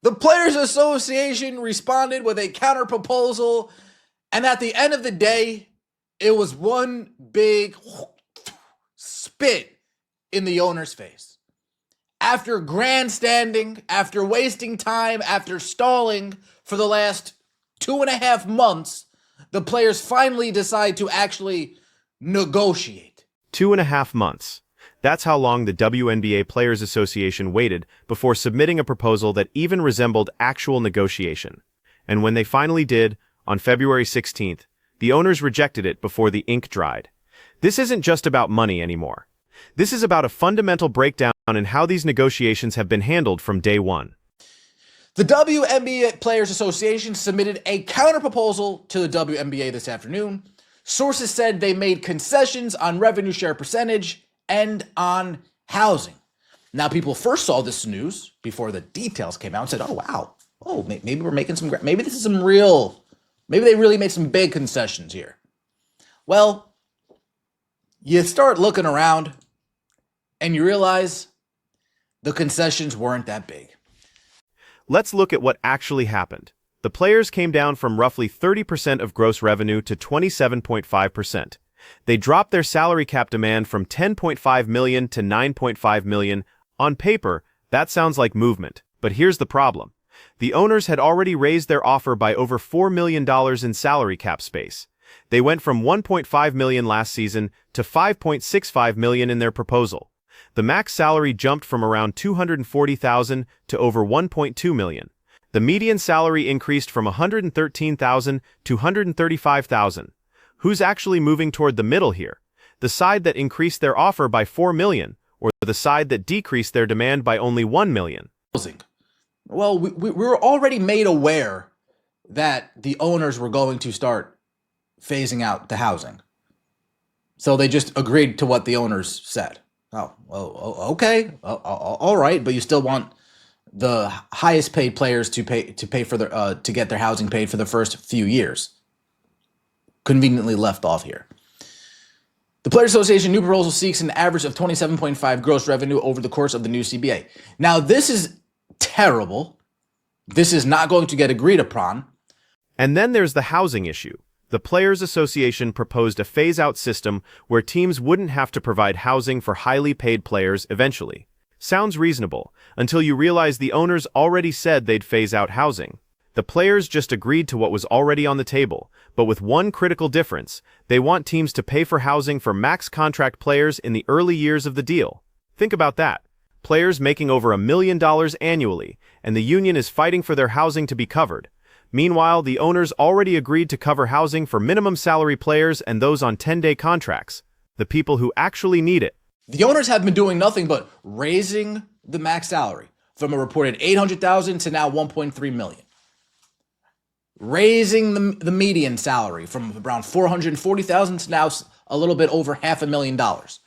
The Players Association responded with a counter proposal, and at the end of the day, it was one big spit in the owner's face. After grandstanding, after wasting time, after stalling for the last 2.5 months, the players finally decide to actually negotiate. 2.5 months. That's how long the WNBA Players Association waited before submitting a proposal that even resembled actual negotiation. And when they finally did, on February 16th, the owners rejected it before the ink dried. This isn't just about money anymore. This is about a fundamental breakdown in how these negotiations have been handled from day one. The WNBA Players Association submitted a counterproposal to the WNBA this afternoon. Sources said they made concessions on revenue share percentage and on housing. Now, people first saw this news before the details came out and said, oh, wow. Oh, maybe we're making some, maybe this is some real, maybe they really made some big concessions here. Well, you start looking around and you realize the concessions weren't that big. Let's look at what actually happened. The players came down from roughly 30% of gross revenue to 27.5%. They dropped their salary cap demand from $10.5 million to $9.5 million. On paper, that sounds like movement, but here's the problem. The owners had already raised their offer by over $4 million in salary cap space. They went from $1.5 million last season to $5.65 million in their proposal. The max salary jumped from around $240,000 to over $1.2 million. The median salary increased from $113,000 to $135,000. Who's actually moving toward the middle here? The side that increased their offer by $4 million, or the side that decreased their demand by only $1 million? Well, we were already made aware that the owners were going to start phasing out the housing. So they just agreed to what the owners said. Oh, well, okay, all right, but you still want the highest paid players to pay for their to get their housing paid for the first few years. Conveniently left off here. The Players Association new proposal seeks an average of 27.5 gross revenue over the course of the new CBA. Now, this is terrible. This is not going to get agreed upon. And then there's the housing issue. The Players Association proposed a phase-out system where teams wouldn't have to provide housing for highly paid players eventually. Sounds reasonable, until you realize the owners already said they'd phase out housing. The players just agreed to what was already on the table, but with one critical difference: they want teams to pay for housing for max contract players in the early years of the deal. Think about that. Players making over $1 million annually, and the union is fighting for their housing to be covered. Meanwhile, the owners already agreed to cover housing for minimum salary players and those on 10-day contracts, the people who actually need it. The owners have been doing nothing but raising the max salary from a reported $800,000 to now $1.3 million. Raising the median salary from around $440,000 to now a little bit over $500,000.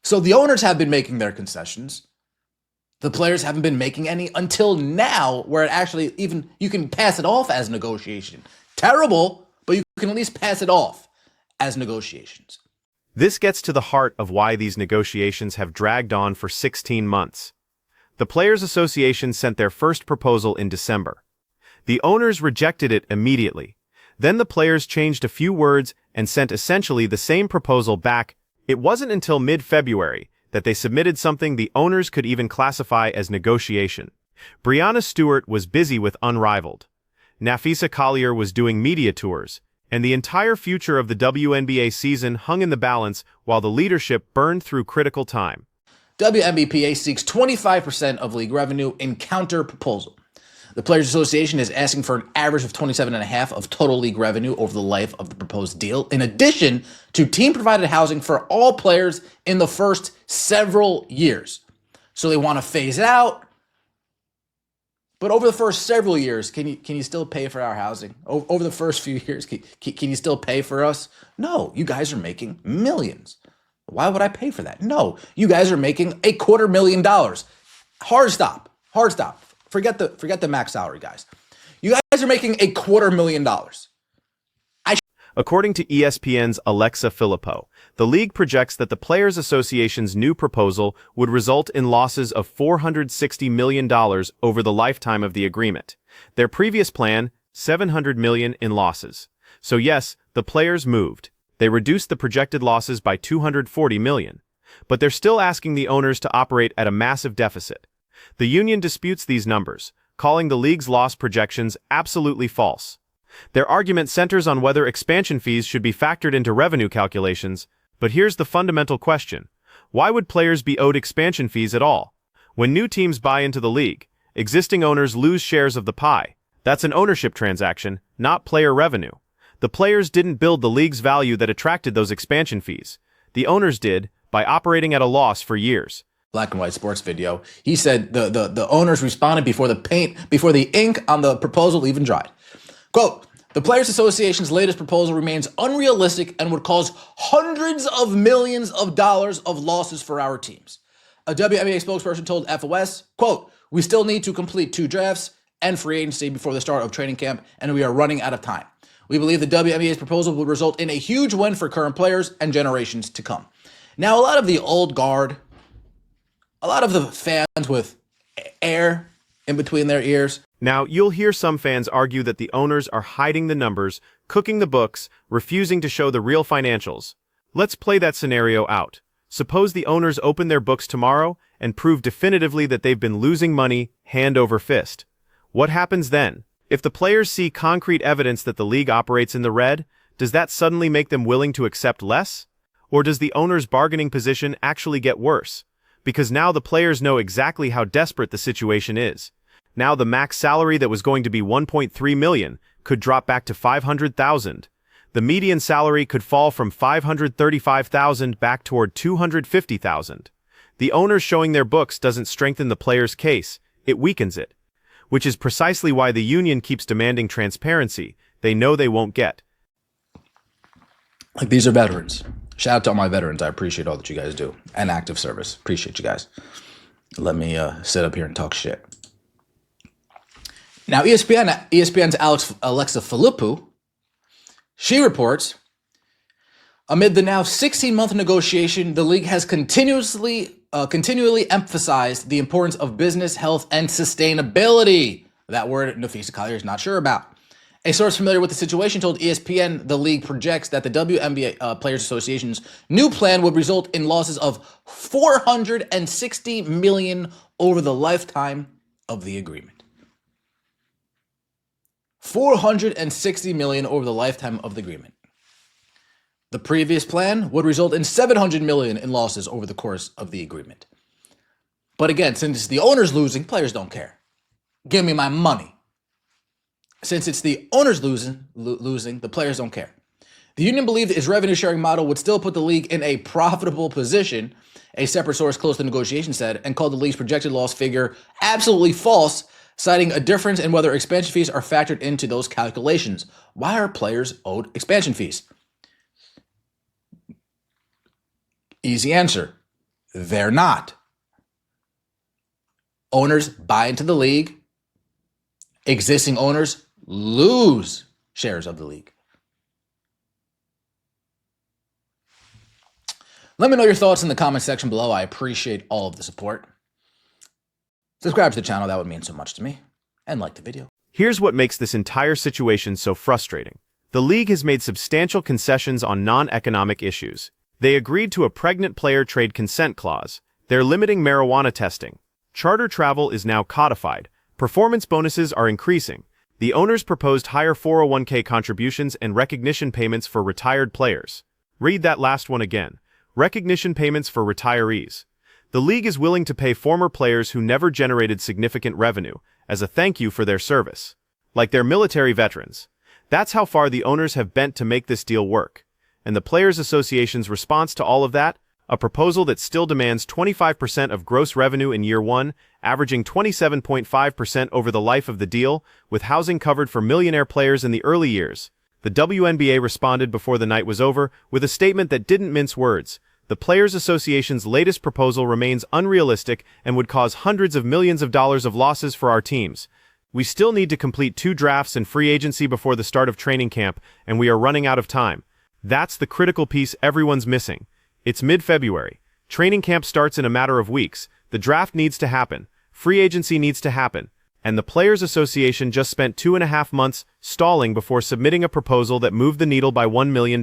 So the owners have been making their concessions. The players haven't been making any until now, where it actually even you can pass it off as negotiation. Terrible, but you can at least pass it off as negotiations. This gets to the heart of why these negotiations have dragged on for 16 months. The Players Association sent their first proposal in December. The owners rejected it immediately. Then the players changed a few words and sent essentially the same proposal back. It wasn't until mid-February that they submitted something the owners could even classify as negotiation. Breanna Stewart was busy with Unrivaled. Nafisa Collier was doing media tours, and the entire future of the WNBA season hung in the balance while the leadership burned through critical time. WNBPA seeks 25% of league revenue in counter proposal. The Players Association is asking for an average of 27.5% of total league revenue over the life of the proposed deal, in addition to team-provided housing for all players in the first several years. So they want to phase it out, but over the first several years, can you still pay for our housing? Over the first few years, can you still pay for us? No, you guys are making millions. Why would I pay for that? No, you guys are making $250,000. Hard stop. Forget the max salary, guys. You guys are making $250,000. According to ESPN's Alexa Filippo, the league projects that the Players Association's new proposal would result in losses of $460 million over the lifetime of the agreement. Their previous plan, $700 million in losses. So yes, the players moved. They reduced the projected losses by $240 million. But they're still asking the owners to operate at a massive deficit. The union disputes these numbers, calling the league's loss projections absolutely false. Their argument centers on whether expansion fees should be factored into revenue calculations, but here's the fundamental question. Why would players be owed expansion fees at all? When new teams buy into the league, existing owners lose shares of the pie. That's an ownership transaction, not player revenue. The players didn't build the league's value that attracted those expansion fees. The owners did, by operating at a loss for years. Black and white sports video. He said the owners responded before the ink on the proposal even dried. Quote, the Players Association's latest proposal remains unrealistic and would cause hundreds of millions of dollars of losses for our teams. A WNBA spokesperson told FOS, quote, we still need to complete 2 drafts and free agency before the start of training camp, and we are running out of time. We believe the WNBA's proposal would result in a huge win for current players and generations to come. Now, a lot of the old guard, a lot of the fans with air in between their ears. Now, you'll hear some fans argue that the owners are hiding the numbers, cooking the books, refusing to show the real financials. Let's play that scenario out. Suppose the owners open their books tomorrow and prove definitively that they've been losing money hand over fist. What happens then? If the players see concrete evidence that the league operates in the red, does that suddenly make them willing to accept less? Or does the owner's bargaining position actually get worse? Because now the players know exactly how desperate the situation is. Now the max salary that was going to be $1.3 million could drop back to $500,000. The median salary could fall from $535,000 back toward $250,000. The owners showing their books doesn't strengthen the players' case, it weakens it. Which is precisely why the union keeps demanding transparency they know they won't get. Like, these are veterans. Shout out to all my veterans. I appreciate all that you guys do. And active service. Appreciate you guys. Let me sit up here and talk shit. Now, ESPN's Alexa Filippo, she reports, amid the now 16-month negotiation, the league has continually emphasized the importance of business, health, and sustainability. That word Nafisa Collier is not sure about. A source familiar with the situation told ESPN the league projects that the WNBA Players Association's new plan would result in losses of $460 million over the lifetime of the agreement. $460 million over the lifetime of the agreement. The previous plan would result in $700 million in losses over the course of the agreement. But again, since the owners losing, players don't care. Give me my money. Since it's the owners losing, the players don't care. The union believed its revenue sharing model would still put the league in a profitable position, a separate source close to the negotiation said, and called the league's projected loss figure absolutely false, citing a difference in whether expansion fees are factored into those calculations. Why are players owed expansion fees? Easy answer. They're not. Owners buy into the league. Existing owners lose shares of the league. Let me know your thoughts in the comment section below. I appreciate all of the support. Subscribe to the channel, that would mean so much to me. And like the video. Here's what makes this entire situation so frustrating. The league has made substantial concessions on non-economic issues. They agreed to a pregnant player trade consent clause. They're limiting marijuana testing. Charter travel is now codified. Performance bonuses are increasing. The owners proposed higher 401k contributions and recognition payments for retired players. Read that last one again. Recognition payments for retirees. The league is willing to pay former players who never generated significant revenue as a thank you for their service. Like their military veterans. That's how far the owners have bent to make this deal work. And the Players Association's response to all of that? A proposal that still demands 25% of gross revenue in year one, averaging 27.5% over the life of the deal, with housing covered for millionaire players in the early years. The WNBA responded before the night was over with a statement that didn't mince words. The Players Association's latest proposal remains unrealistic and would cause hundreds of millions of dollars of losses for our teams. We still need to complete 2 drafts and free agency before the start of training camp, and we are running out of time. That's the critical piece everyone's missing. It's mid-February. Training camp starts in a matter of weeks. The draft needs to happen. Free agency needs to happen. And the Players Association just spent 2.5 months stalling before submitting a proposal that moved the needle by $1 million.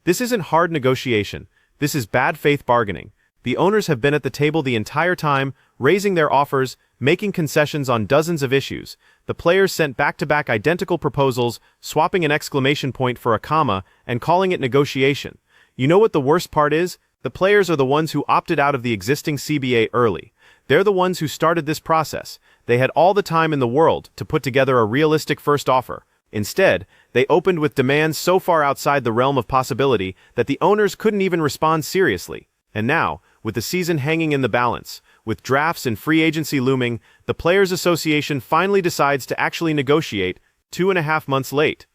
This isn't hard negotiation. This is bad faith bargaining. The owners have been at the table the entire time, raising their offers, making concessions on dozens of issues. The players sent back-to-back identical proposals, swapping an exclamation point for a comma, and calling it negotiation. You know what the worst part is? The players are the ones who opted out of the existing CBA early. They're the ones who started this process. They had all the time in the world to put together a realistic first offer. Instead, they opened with demands so far outside the realm of possibility that the owners couldn't even respond seriously. And now, with the season hanging in the balance, with drafts and free agency looming, the Players Association finally decides to actually negotiate 2.5 months late.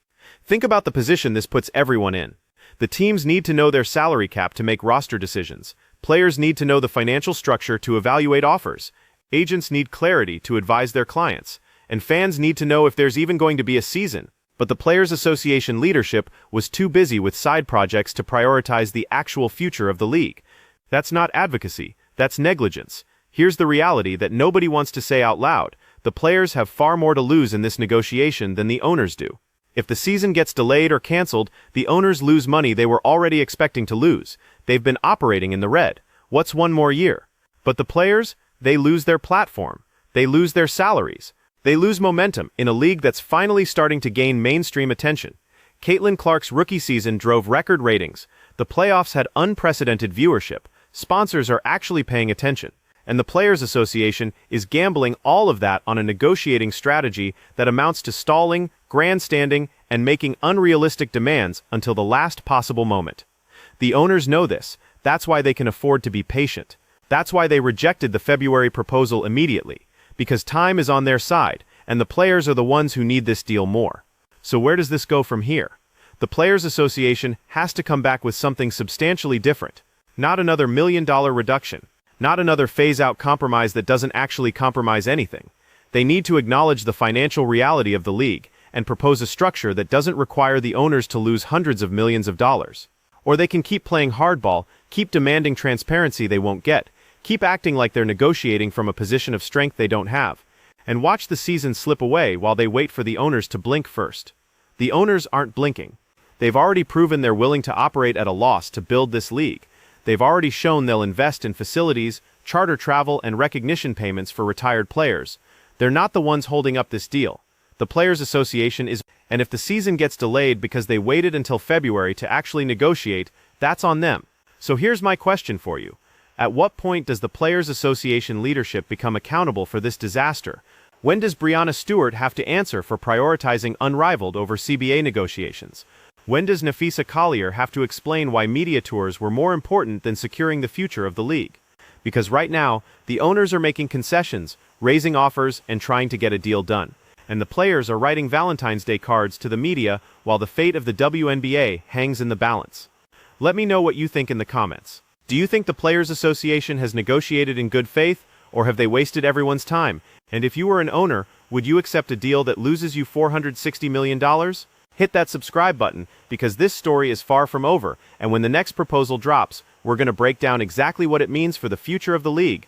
Think about the position this puts everyone in. The teams need to know their salary cap to make roster decisions. Players need to know the financial structure to evaluate offers. Agents need clarity to advise their clients. And fans need to know if there's even going to be a season. But the Players Association leadership was too busy with side projects to prioritize the actual future of the league. That's not advocacy, that's negligence. Here's the reality that nobody wants to say out loud. The players have far more to lose in this negotiation than the owners do. If the season gets delayed or canceled, the owners lose money they were already expecting to lose. They've been operating in the red. What's one more year? But the players, they lose their platform. They lose their salaries. They lose momentum in a league that's finally starting to gain mainstream attention. Caitlin Clark's rookie season drove record ratings. The playoffs had unprecedented viewership. Sponsors are actually paying attention. And the Players Association is gambling all of that on a negotiating strategy that amounts to stalling, grandstanding, and making unrealistic demands until the last possible moment. The owners know this. That's why they can afford to be patient. That's why they rejected the February proposal immediately, because time is on their side, and the players are the ones who need this deal more. So where does this go from here? The Players Association has to come back with something substantially different. Not another $1 million reduction. Not another phase-out compromise that doesn't actually compromise anything. They need to acknowledge the financial reality of the league and propose a structure that doesn't require the owners to lose hundreds of millions of dollars. Or they can keep playing hardball, keep demanding transparency they won't get, keep acting like they're negotiating from a position of strength they don't have, and watch the season slip away while they wait for the owners to blink first. The owners aren't blinking. They've already proven they're willing to operate at a loss to build this league. They've already shown they'll invest in facilities, charter travel, and recognition payments for retired players. They're not the ones holding up this deal. The Players Association is, and if the season gets delayed because they waited until February to actually negotiate, that's on them. So here's my question for you. At what point does the Players Association leadership become accountable for this disaster? When does Breanna Stewart have to answer for prioritizing Unrivaled over CBA negotiations? When does Napheesa Collier have to explain why media tours were more important than securing the future of the league? Because right now, the owners are making concessions, raising offers, and trying to get a deal done. And the players are writing Valentine's Day cards to the media while the fate of the WNBA hangs in the balance. Let me know what you think in the comments. Do you think the Players Association has negotiated in good faith, or have they wasted everyone's time? And if you were an owner, would you accept a deal that loses you $460 million? Hit that subscribe button, because this story is far from over, and when the next proposal drops, we're going to break down exactly what it means for the future of the league.